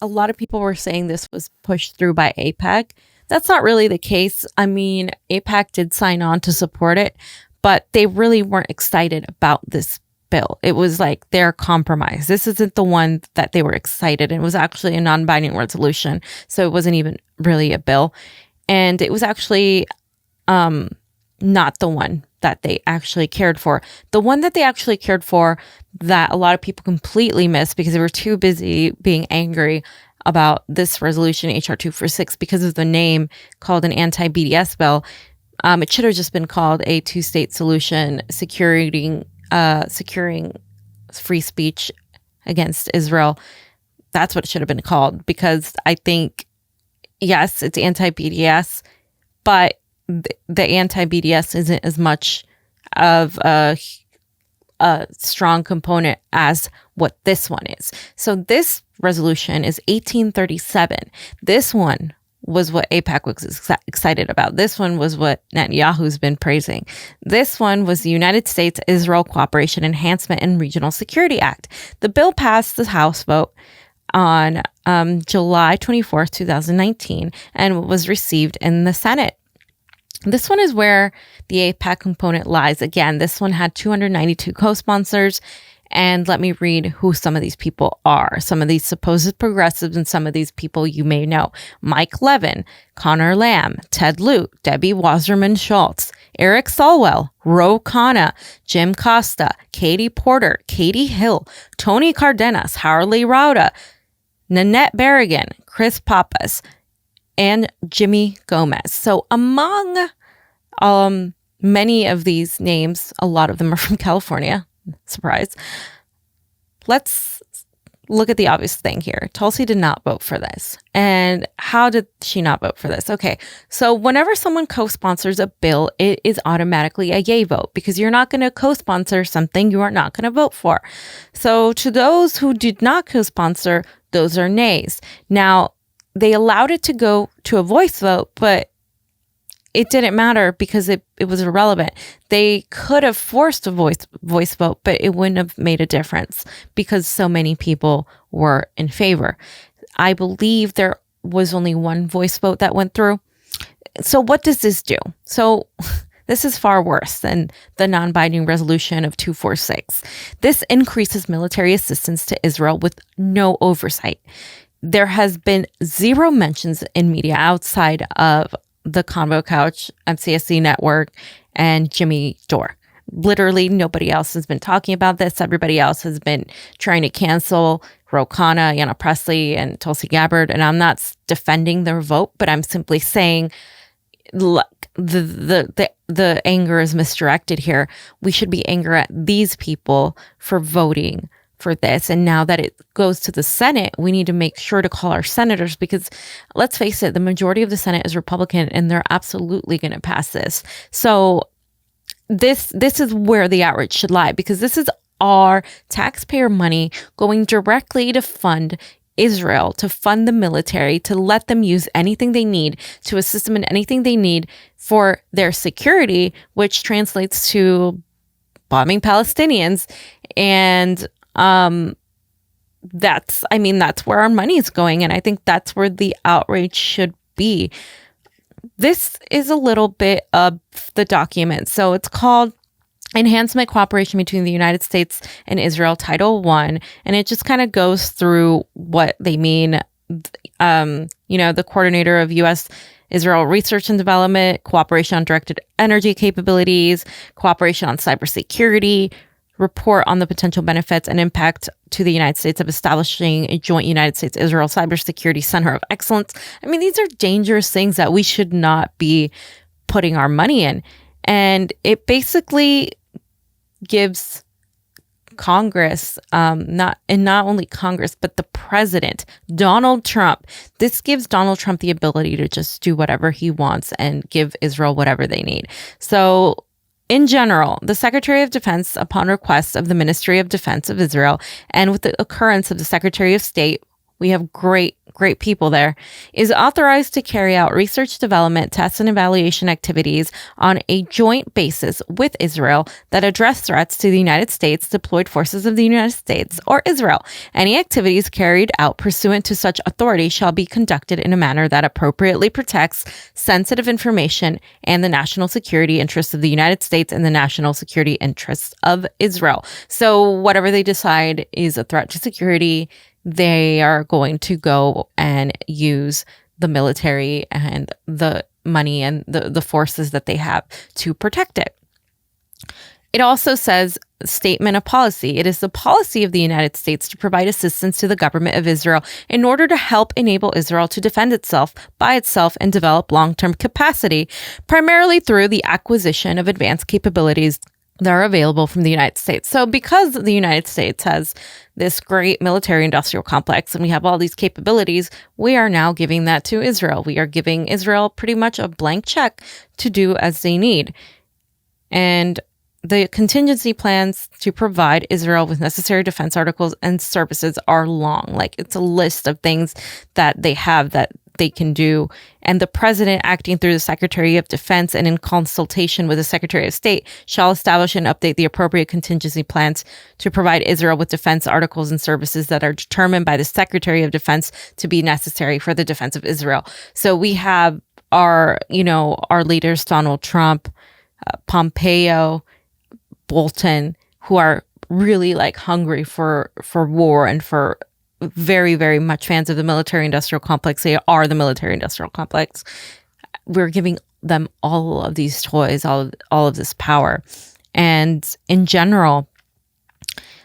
a lot of people were saying this was pushed through by AIPAC. That's not really the case. I mean, AIPAC did sign on to support it, but they really weren't excited about this bill. It was like their compromise. This isn't the one that they were excited. It was actually a non-binding resolution. So it wasn't even really a bill. And it was actually not the one that they actually cared for. The one that they actually cared for that a lot of people completely missed because they were too busy being angry about this resolution H.R.246 because of the name called an anti-BDS bill. It should have just been called a two-state solution securing free speech against Israel. That's what it should have been called, because I think, yes, it's anti-BDS, but the anti-BDS isn't as much of a strong component as what this one is. So this resolution is 1837. This one was what AIPAC was excited about. This one was what Netanyahu's been praising. This one was the United States-Israel Cooperation Enhancement and Regional Security Act. The bill passed the House vote on July 24th, 2019, and was received in the Senate. This one is where the AIPAC component lies. Again, this one had 292 co-sponsors. And let me read who some of these people are. Some of these supposed progressives and some of these people you may know. Mike Levin, Connor Lamb, Ted Lute, Debbie Wasserman Schultz, Eric Solwell, Ro Khanna, Jim Costa, Katie Porter, Katie Hill, Tony Cardenas, Harley Rauda, Nanette Berrigan, Chris Pappas, and Jimmy Gomez. So among many of these names, a lot of them are from California. Surprise. Let's look at the obvious thing here. Tulsi did not vote for this. And how did she not vote for this? Okay, so whenever someone co-sponsors a bill, it is automatically a yay vote, because you're not going to co-sponsor something you are not going to vote for. So to those who did not co-sponsor, those are nays. Now, they allowed it to go to a voice vote, but it didn't matter because it was irrelevant. They could have forced a voice vote, but it wouldn't have made a difference because so many people were in favor. I believe there was only one voice vote that went through. So what does this do? So this is far worse than the non-binding resolution of 246. This increases military assistance to Israel with no oversight. There has been zero mentions in media outside of the CONVO Couch, MCSC Network, and Jimmy Dore. Literally nobody else has been talking about this. Everybody else has been trying to cancel Ro Khanna, Ayanna Pressley, and Tulsi Gabbard. And I'm not defending their vote, but I'm simply saying, look, the anger is misdirected here. We should be angry at these people for voting for this. And now that it goes to the Senate, we need to make sure to call our senators, because let's face it, the majority of the Senate is Republican and they're absolutely going to pass this. So this is where the outrage should lie, because this is our taxpayer money going directly to fund Israel, to fund the military, to let them use anything they need, to assist them in anything they need for their security, which translates to bombing Palestinians. And that's where our money is going. And I think that's where the outrage should be. This is a little bit of the document. So it's called Enhancement Cooperation Between the United States and Israel, Title I. And it just kind of goes through what they mean. The coordinator of U.S. Israel Research and Development, cooperation on directed energy capabilities, cooperation on cybersecurity, report on the potential benefits and impact to the United States of establishing a joint United States-Israel Cybersecurity Center of Excellence. I mean, these are dangerous things that we should not be putting our money in. And it basically gives Congress, not only Congress, but the president, Donald Trump. This gives Donald Trump the ability to just do whatever he wants and give Israel whatever they need. So in general, the Secretary of Defense, upon request of the Ministry of Defense of Israel, and with the occurrence of the Secretary of State, we have great great people there, is authorized to carry out research, development, test, and evaluation activities on a joint basis with Israel that address threats to the United States, deployed forces of the United States, or Israel. Any activities carried out pursuant to such authority shall be conducted in a manner that appropriately protects sensitive information and the national security interests of the United States and the national security interests of Israel. So whatever they decide is a threat to security, they are going to go and use the military and the money and the forces that they have to protect it. It also says, statement of policy. It is the policy of the United States to provide assistance to the government of Israel in order to help enable Israel to defend itself by itself and develop long-term capacity, primarily through the acquisition of advanced capabilities that are available from the United States. So because the United States has this great military industrial complex and we have all these capabilities, we are now giving that to Israel. We are giving Israel pretty much a blank check to do as they need. And the contingency plans to provide Israel with necessary defense articles and services are long. Like, it's a list of things that they have that they can do. And the president, acting through the Secretary of Defense and in consultation with the Secretary of State, shall establish and update the appropriate contingency plans to provide Israel with defense articles and services that are determined by the Secretary of Defense to be necessary for the defense of Israel. So we have our leaders, Donald Trump, Pompeo, Bolton, who are really like hungry for war and for very, very much fans of the military industrial complex. They are the military industrial complex. We're giving them all of these toys, all of this power. And in general,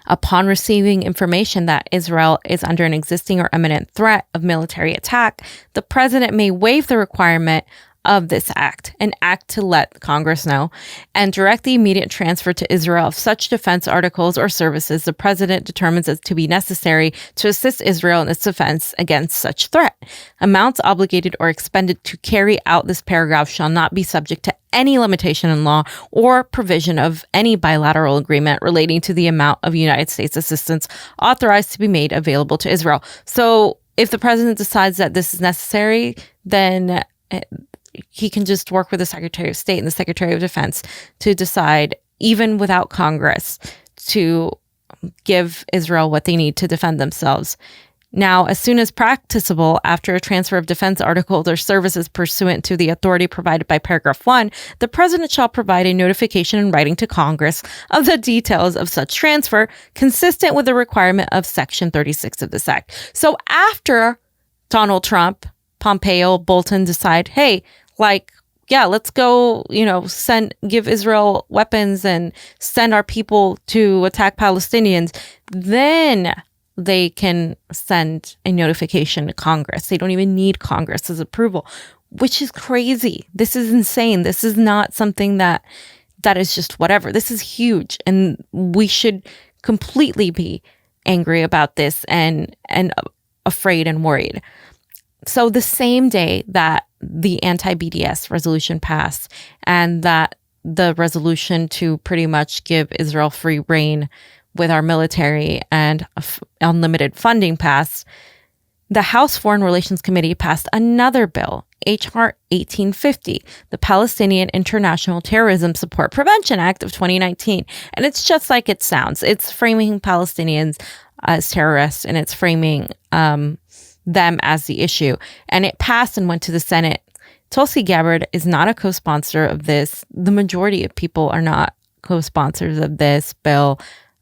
upon receiving information that Israel is under an existing or imminent threat of military attack, the president may waive the requirement of this act, an act to let Congress know, and direct the immediate transfer to Israel of such defense articles or services the president determines as to be necessary to assist Israel in its defense against such threat. Amounts obligated or expended to carry out this paragraph shall not be subject to any limitation in law or provision of any bilateral agreement relating to the amount of United States assistance authorized to be made available to Israel. So if the president decides that this is necessary, then he can just work with the Secretary of State and the Secretary of Defense to decide, even without Congress, to give Israel what they need to defend themselves. Now, as soon as practicable, after a transfer of defense articles or services pursuant to the authority provided by paragraph 1, the president shall provide a notification in writing to Congress of the details of such transfer, consistent with the requirement of Section 36 of this act. So after Donald Trump, Pompeo, Bolton decide, hey, let's go, give Israel weapons and send our people to attack Palestinians, then they can send a notification to Congress. They don't even need Congress's approval, which is crazy. This is insane. This is not something that is just whatever. This is huge. And we should completely be angry about this and afraid and worried. So the same day that the anti-BDS resolution passed and that the resolution to pretty much give Israel free reign with our military and unlimited funding passed, the House Foreign Relations Committee passed another bill, H.R. 1850, the Palestinian International Terrorism Support Prevention Act of 2019. And it's just like it sounds. It's framing Palestinians as terrorists, and it's framing them as the issue. And it passed and went to the Senate. Tulsi Gabbard is not a co-sponsor of this. The majority of people are not co-sponsors of this bill.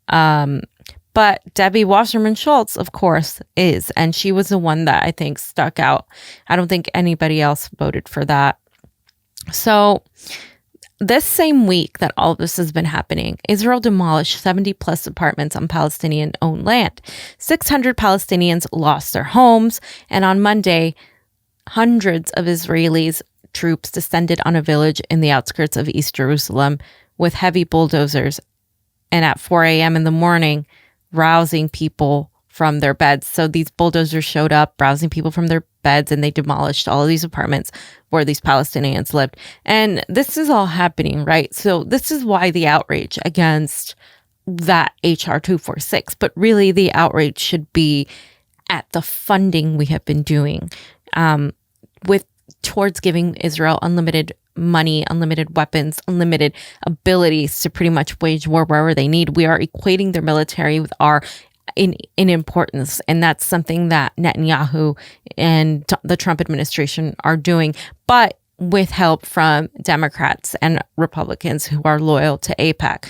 But Debbie Wasserman Schultz, of course, is. And she was the one that I think stuck out. I don't think anybody else voted for that. So this same week that all of this has been happening, Israel demolished 70 plus apartments on Palestinian-owned land. 600 Palestinians lost their homes. And on Monday, hundreds of Israelis troops descended on a village in the outskirts of East Jerusalem with heavy bulldozers. And at 4 a.m. in the morning, rousing people from their beds. So these bulldozers showed up, rousing people from their beds, and they demolished all of these apartments where these Palestinians lived. And this is all happening, right? So this is why the outrage against that H.R. 246, but really the outrage should be at the funding we have been doing towards giving Israel unlimited money, unlimited weapons, unlimited abilities to pretty much wage war wherever they need. We are equating their military with our in importance. And that's something that Netanyahu and the Trump administration are doing, but with help from Democrats and Republicans who are loyal to AIPAC.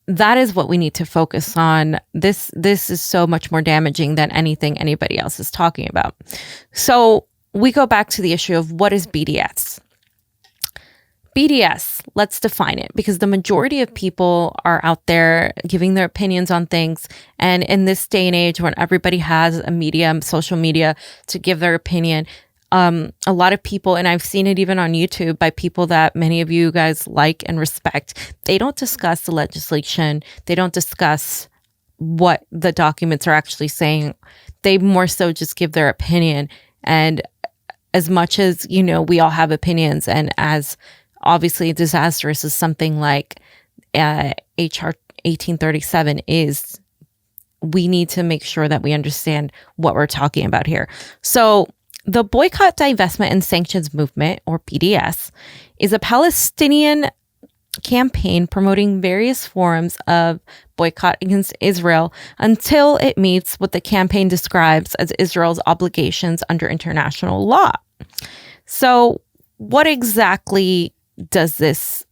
That is what we need to focus on. This is so much more damaging than anything anybody else is talking about. So we go back to the issue of what is BDS? BDS, let's define it, because the majority of people are out there giving their opinions on things. And in this day and age when everybody has a medium, social media, to give their opinion, a lot of people, and I've seen it even on YouTube by people that many of you guys like and respect, they don't discuss the legislation. They don't discuss what the documents are actually saying. They more so just give their opinion. And as much as, we all have opinions, and as obviously disastrous as something like HR 1837 is, we need to make sure that we understand what we're talking about here. So the Boycott, Divestment, and Sanctions Movement, or BDS, is a Palestinian campaign promoting various forms of boycott against Israel until it meets what the campaign describes as Israel's obligations under international law. So what exactly does this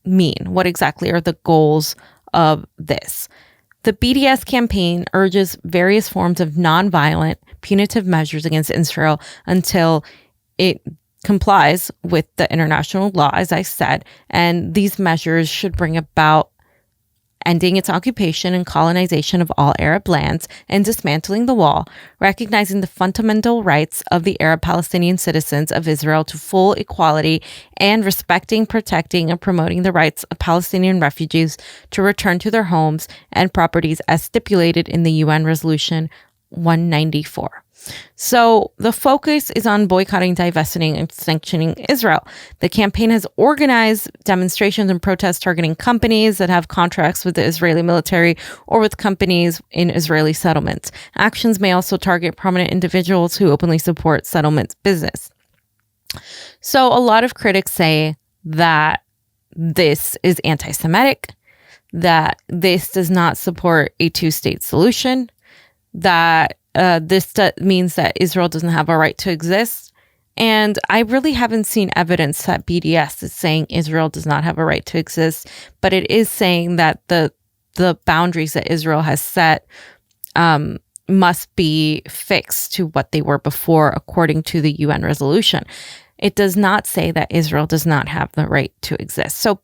mean? What exactly are the goals of this? The BDS campaign urges various forms of nonviolent, punitive measures against Israel until it complies with the international law, as I said, and these measures should bring about ending its occupation and colonization of all Arab lands and dismantling the wall, recognizing the fundamental rights of the Arab Palestinian citizens of Israel to full equality, and respecting, protecting, and promoting the rights of Palestinian refugees to return to their homes and properties as stipulated in the UN Resolution 194. So the focus is on boycotting, divesting, and sanctioning Israel. The campaign has organized demonstrations and protests targeting companies that have contracts with the Israeli military or with companies in Israeli settlements. Actions may also target prominent individuals who openly support settlements business. So a lot of critics say that this is anti-Semitic, that this does not support a two-state solution, that this means that Israel doesn't have a right to exist. And I really haven't seen evidence that BDS is saying Israel does not have a right to exist, but it is saying that the boundaries that Israel has set must be fixed to what they were before, according to the UN resolution. It does not say that Israel does not have the right to exist. So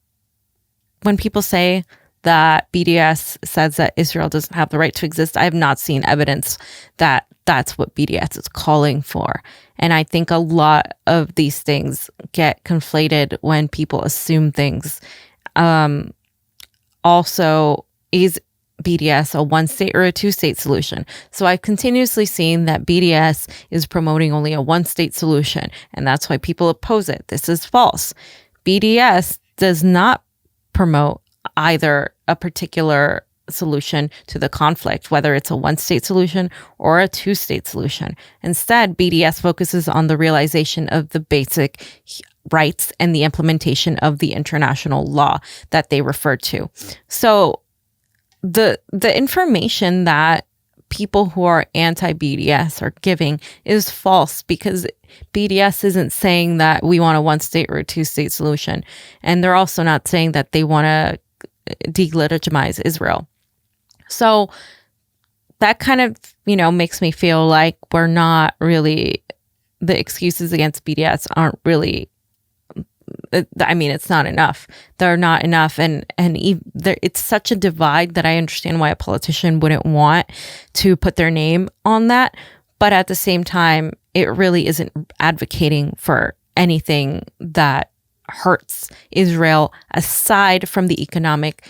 when people say that BDS says that Israel doesn't have the right to exist, I have not seen evidence that that's what BDS is calling for. And I think a lot of these things get conflated when people assume things. Also, is BDS a one-state or a two-state solution? So I've continuously seen that BDS is promoting only a one-state solution, and that's why people oppose it. This is false. BDS does not promote either a particular solution to the conflict, whether it's a one-state solution or a two-state solution. Instead, BDS focuses on the realization of the basic rights and the implementation of the international law that they refer to. So the information that people who are anti-BDS are giving is false, because BDS isn't saying that we want a one-state or a two-state solution. And they're also not saying that they want to delegitimize Israel. So that kind of, makes me feel like we're not really, the excuses against BDS aren't really, it's not enough. They're not enough. And it's such a divide that I understand why a politician wouldn't want to put their name on that. But at the same time, it really isn't advocating for anything that hurts Israel aside from the economic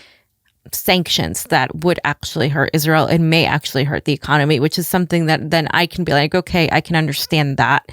sanctions that would actually hurt Israel and may actually hurt the economy, which is something that then I can be like, okay, I can understand that.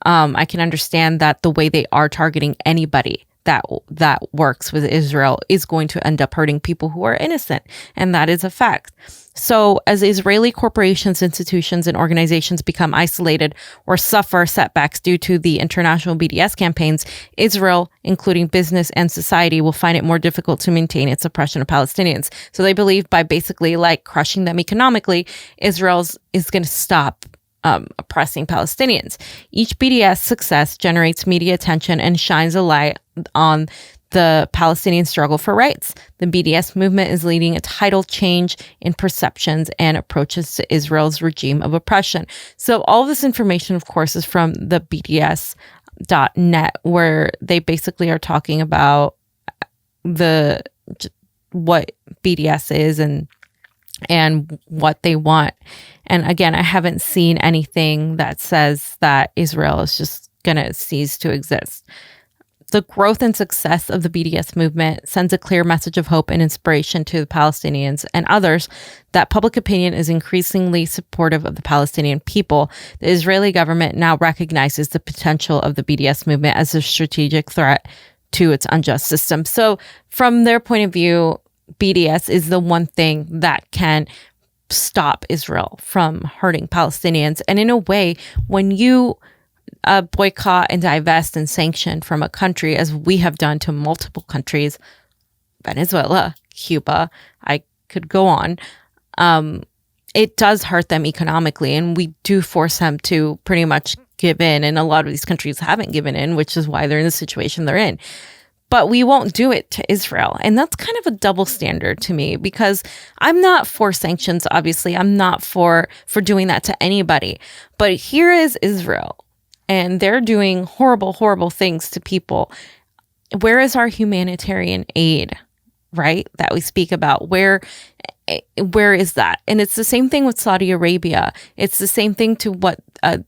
I can understand that the way they are targeting anybody that works with Israel is going to end up hurting people who are innocent, and that is a fact. So as Israeli corporations, institutions, and organizations become isolated or suffer setbacks due to the international BDS campaigns, Israel, including business and society, will find it more difficult to maintain its oppression of Palestinians. So they believe by basically like crushing them economically, Israel is going to stop oppressing Palestinians. Each BDS success generates media attention and shines a light on the Palestinian struggle for rights. The BDS movement is leading a tidal change in perceptions and approaches to Israel's regime of oppression. So all this information, of course, is from the BDS.net, where they basically are talking about what BDS is and what they want. And again, I haven't seen anything that says that Israel is just going to cease to exist. The growth and success of the BDS movement sends a clear message of hope and inspiration to the Palestinians and others that public opinion is increasingly supportive of the Palestinian people. The Israeli government now recognizes the potential of the BDS movement as a strategic threat to its unjust system. So from their point of view, BDS is the one thing that can stop Israel from hurting Palestinians. And in a way, when you boycott and divest and sanction from a country, as we have done to multiple countries, Venezuela, Cuba, I could go on, it does hurt them economically, and we do force them to pretty much give in, and a lot of these countries haven't given in, which is why they're in the situation they're in. But we won't do it to Israel. And that's kind of a double standard to me, because I'm not for sanctions, obviously. I'm not for doing that to anybody. But here is Israel, and they're doing horrible, horrible things to people. Where is our humanitarian aid, right, that we speak about? Where is that? And it's the same thing with Saudi Arabia. It's the same thing to what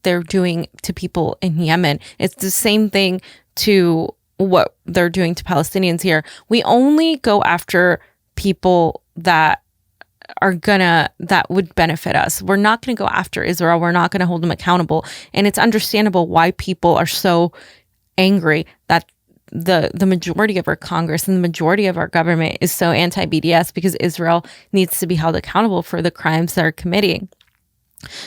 they're doing to people in Yemen. It's the same thing to what they're doing to Palestinians here. We only go after people that would benefit us. We're not going to go after Israel. We're not going to hold them accountable. And it's understandable why people are so angry that the majority of our Congress and the majority of our government is so anti-BDS, because Israel needs to be held accountable for the crimes they're committing.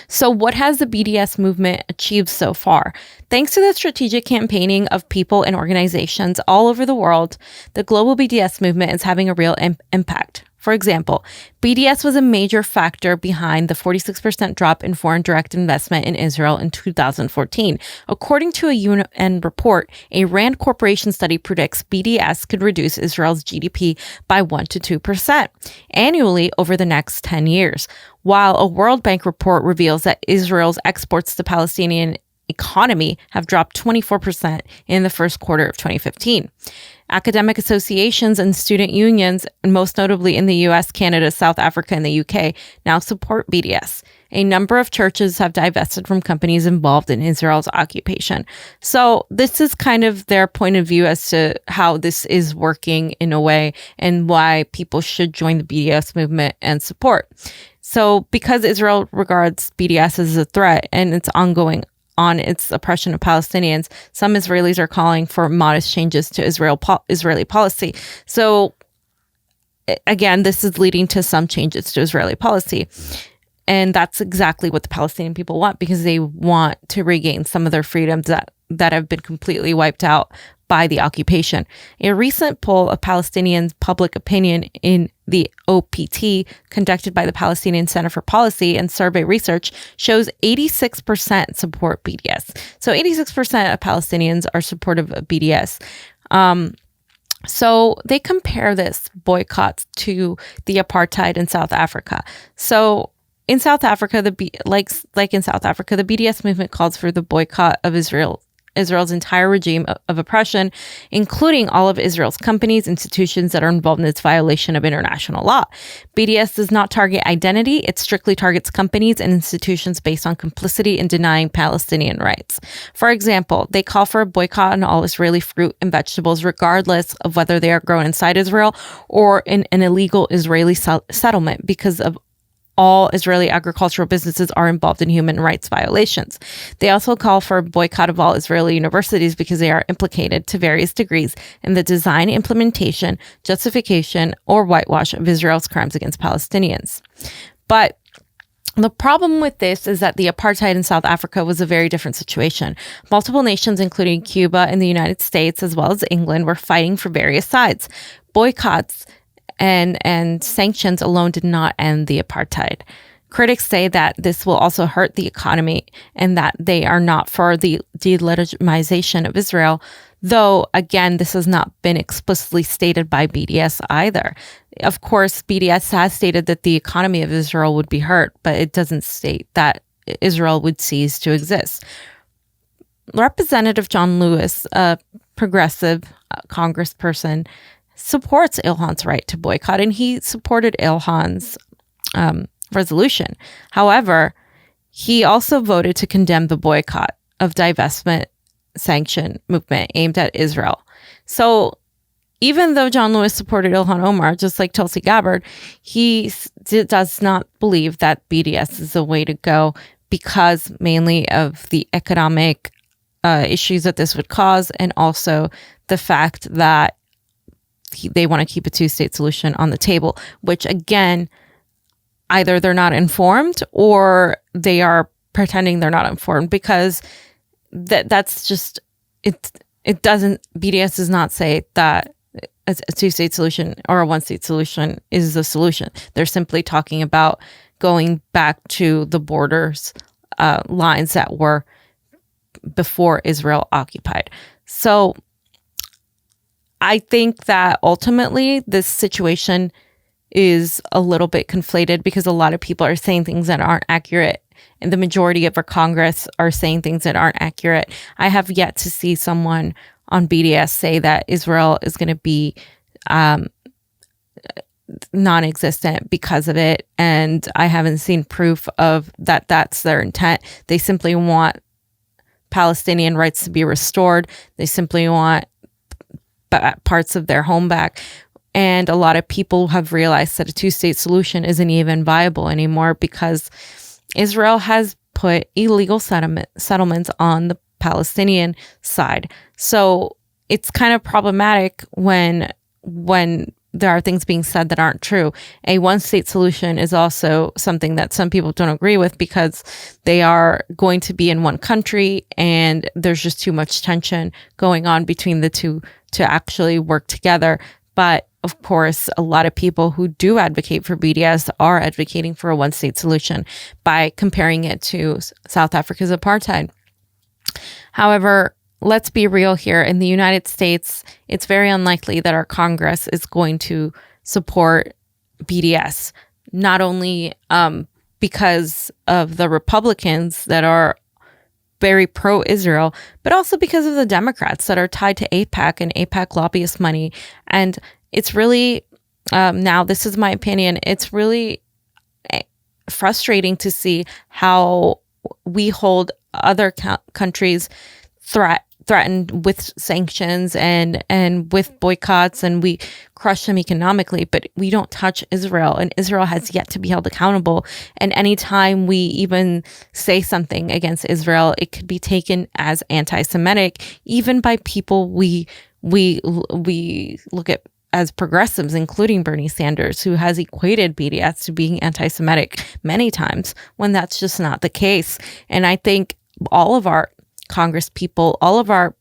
So what has the BDS movement achieved so far? Thanks to the strategic campaigning of people and organizations all over the world, the global BDS movement is having a real impact. For example, BDS was a major factor behind the 46% drop in foreign direct investment in Israel in 2014. According to a UN report, a Rand Corporation study predicts BDS could reduce Israel's GDP by 1% to 2% annually over the next 10 years, while a World Bank report reveals that Israel's exports to Palestinian economy have dropped 24% in the first quarter of 2015. Academic associations and student unions, most notably in the US, Canada, South Africa, and the UK, now support BDS. A number of churches have divested from companies involved in Israel's occupation. So this is kind of their point of view as to how this is working in a way, and why people should join the BDS movement and support. So because Israel regards BDS as a threat and it's ongoing on its oppression of Palestinians, some Israelis are calling for modest changes to Israeli policy. So again, this is leading to some changes to Israeli policy. And that's exactly what the Palestinian people want, because they want to regain some of their freedoms that have been completely wiped out by the occupation. A recent poll of Palestinian public opinion in the OPT, conducted by the Palestinian Center for Policy and Survey Research, shows 86% support BDS. So 86% of Palestinians are supportive of BDS. So they compare this boycott to the apartheid in South Africa. So in South Africa, like in South Africa, the BDS movement calls for the boycott of Israel's entire regime of oppression, including all of Israel's companies, institutions that are involved in its violation of international law. BDS does not target identity. It strictly targets companies and institutions based on complicity in denying Palestinian rights. For example, they call for a boycott on all Israeli fruit and vegetables, regardless of whether they are grown inside Israel or in an illegal Israeli settlement, because of all Israeli agricultural businesses are involved in human rights violations. They also call for a boycott of all Israeli universities because they are implicated to various degrees in the design, implementation, justification, or whitewash of Israel's crimes against Palestinians. But the problem with this is that the apartheid in South Africa was a very different situation. Multiple nations, including Cuba and the United States, as well as England, were fighting for various sides. Boycotts and sanctions alone did not end the apartheid. Critics say that this will also hurt the economy and that they are not for the delegitimization of Israel, though, again, this has not been explicitly stated by BDS either. Of course, BDS has stated that the economy of Israel would be hurt, but it doesn't state that Israel would cease to exist. Representative John Lewis, a progressive congressperson, supports Ilhan's right to boycott, and he supported Ilhan's resolution. However, he also voted to condemn the boycott of divestment sanction movement aimed at Israel. So even though John Lewis supported Ilhan Omar, just like Tulsi Gabbard, he does not believe that BDS is the way to go because mainly of the economic issues that this would cause, and also the fact that they want to keep a two-state solution on the table, which again, either they're not informed or they are pretending they're not informed, because that's just it. It doesn't. BDS does not say that a two-state solution or a one-state solution is the solution. They're simply talking about going back to the borders lines that were before Israel occupied. So I think that ultimately this situation is a little bit conflated because a lot of people are saying things that aren't accurate, and the majority of our Congress are saying things that aren't accurate. I have yet to see someone on BDS say that Israel is going to be non-existent because of it, and I haven't seen proof of that. That's their intent. They simply want Palestinian rights to be restored. They simply want parts of their home back. And a lot of people have realized that a two-state solution isn't even viable anymore because Israel has put illegal settlements on the Palestinian side. So it's kind of problematic when there are things being said that aren't true. A one-state solution is also something that some people don't agree with because they are going to be in one country and there's just too much tension going on between the two to actually work together. But of course, a lot of people who do advocate for BDS are advocating for a one-state solution by comparing it to South Africa's apartheid. However, let's be real here. In the United States, it's very unlikely that our Congress is going to support BDS, not only because of the Republicans that are very pro-Israel, but also because of the Democrats that are tied to AIPAC and AIPAC lobbyist money. And it's really, now this is my opinion, it's really frustrating to see how we hold other countries threatened with sanctions and with boycotts, and we crush them economically, but we don't touch Israel, and Israel has yet to be held accountable. And anytime we even say something against Israel, it could be taken as anti-Semitic, even by people we look at as progressives, including Bernie Sanders, who has equated BDS to being anti-Semitic many times, when that's just not the case. And I think all of our Congress people, all of our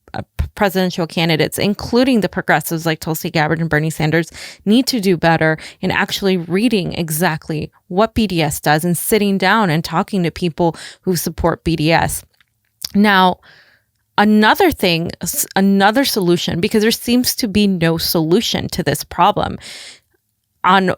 presidential candidates, including the progressives like Tulsi Gabbard and Bernie Sanders, need to do better in actually reading exactly what BDS does and sitting down and talking to people who support BDS. Now, another solution, because there seems to be no solution to this problem. On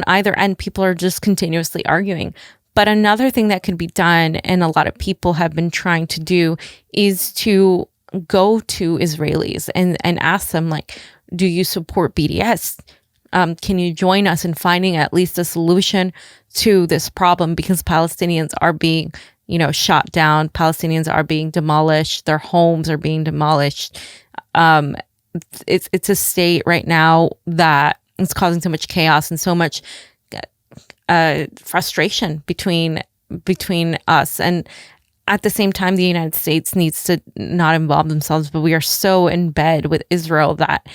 either end, people are just continuously arguing. But another thing that can be done, and a lot of people have been trying to do, is to go to Israelis and ask them, like, do you support BDS? Can you join us in finding at least a solution to this problem? Because Palestinians are being, shot down. Palestinians are being demolished. Their homes are being demolished. It's a state right now that is causing so much chaos and so much frustration between us. And at the same time, the United States needs to not involve themselves, but we are so in bed with Israel that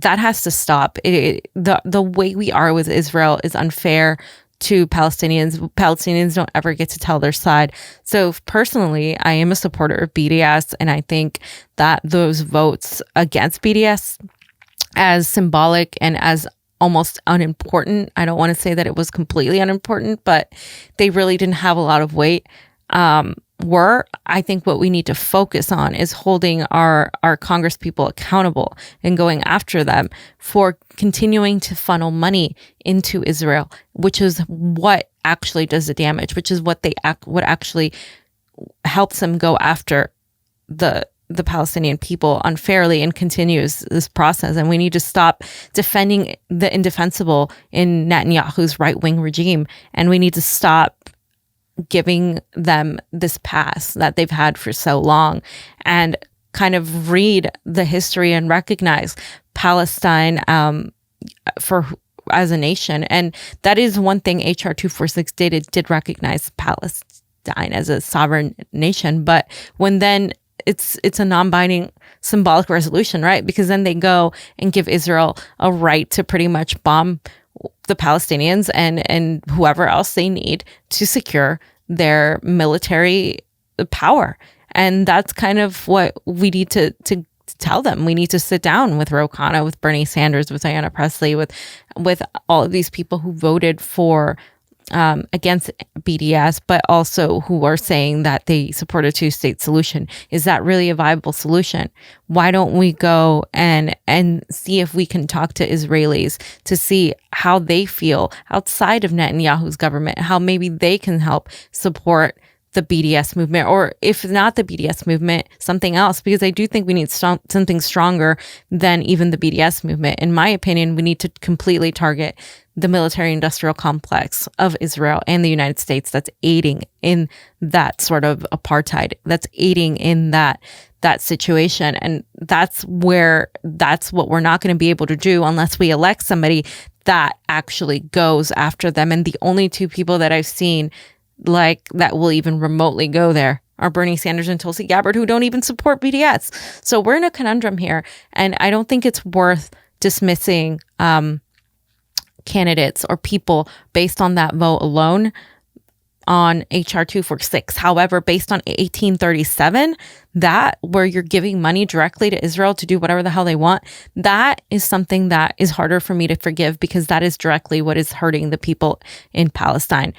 has to stop. The way we are with Israel is unfair to Palestinians. Palestinians don't ever get to tell their side. So personally, I am a supporter of BDS, and I think that those votes against BDS, as symbolic and as almost unimportant, I don't want to say that it was completely unimportant, but they really didn't have a lot of weight, I think what we need to focus on is holding our Congress people accountable and going after them for continuing to funnel money into Israel, which is what actually does the damage, which is what actually helps them go after the Palestinian people unfairly and continues this process. And we need to stop defending the indefensible in Netanyahu's right-wing regime, and we need to stop giving them this pass that they've had for so long, and kind of read the history and recognize Palestine as a nation. And that is one thing HR 246 did. It did recognize Palestine as a sovereign nation, but when then it's a non-binding symbolic resolution, right? Because then they go and give Israel a right to pretty much bomb the Palestinians and whoever else they need to secure their military power. And that's kind of what we need to tell them. We need to sit down with Ro Khanna, with Bernie Sanders, with Ayanna Pressley, with all of these people who voted for against BDS, but also who are saying that they support a two-state solution. Is that really a viable solution? Why don't we go and see if we can talk to Israelis to see how they feel outside of Netanyahu's government, how maybe they can help support the BDS movement, or if not the BDS movement, something else, because I do think we need something stronger than even the BDS movement. In my opinion, we need to completely target the military-industrial complex of Israel and the United States that's aiding in that sort of apartheid, that's aiding in that situation. And that's what we're not going to be able to do unless we elect somebody that actually goes after them. And the only two people that I've seen like that will even remotely go there are Bernie Sanders and Tulsi Gabbard, who don't even support BDS. So we're in a conundrum here. And I don't think it's worth dismissing candidates or people based on that vote alone on HR 246. However, based on 1837, that where you're giving money directly to Israel to do whatever the hell they want, that is something that is harder for me to forgive, because that is directly what is hurting the people in Palestine.